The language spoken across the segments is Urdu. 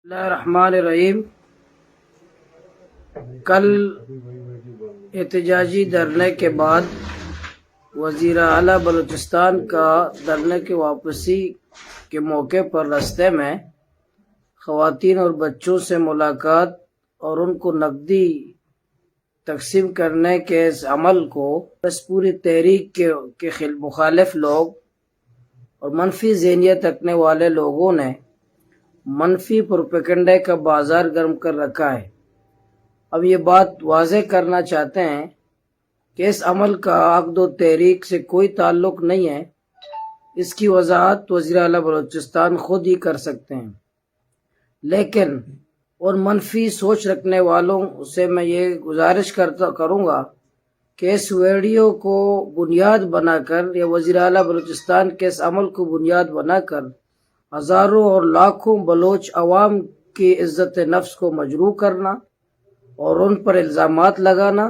اللہ الرحمن الرحیم۔ کل احتجاجی دھرنے کے بعد وزیر اعلیٰ بلوچستان کا دھرنے کی واپسی کے موقع پر راستے میں خواتین اور بچوں سے ملاقات اور ان کو نقدی تقسیم کرنے کے اس عمل کو اس پوری تحریک کے مخالف لوگ اور منفی ذہنیت رکھنے والے لوگوں نے منفی پروپیگنڈے کا بازار گرم کر رکھا ہے۔ اب یہ بات واضح کرنا چاہتے ہیں کہ اس عمل کا عقد و تحریک سے کوئی تعلق نہیں ہے۔ اس کی وضاحت وزیر اعلیٰ بلوچستان خود ہی کر سکتے ہیں، لیکن اور منفی سوچ رکھنے والوں سے میں یہ گزارش کروں گا کہ اس ویڈیو کو بنیاد بنا کر یا وزیر اعلیٰ بلوچستان کے اس عمل کو بنیاد بنا کر ہزاروں اور لاکھوں بلوچ عوام کی عزت نفس کو مجروح کرنا اور ان پر الزامات لگانا،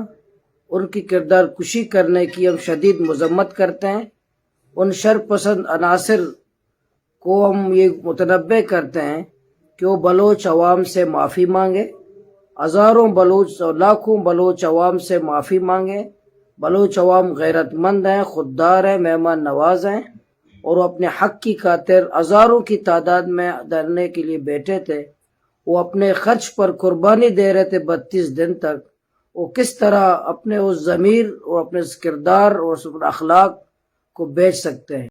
ان کی کردار کشی کرنے کی ہم شدید مذمت کرتے ہیں۔ ان شر پسند عناصر کو ہم یہ متنبہ کرتے ہیں کہ وہ بلوچ عوام سے معافی مانگے، ہزاروں بلوچ اور لاکھوں بلوچ عوام سے معافی مانگے۔ بلوچ عوام غیرت مند ہیں، خوددار ہیں، مہمان نواز ہیں، اور وہ اپنے حق کی خاطر ہزاروں کی تعداد میں دھرنے کے لیے بیٹھے تھے۔ وہ اپنے خرچ پر قربانی دے رہے تھے 32 دن تک۔ وہ کس طرح اپنے اس ضمیر اور اپنے اس کردار اور اس اخلاق کو بیچ سکتے ہیں؟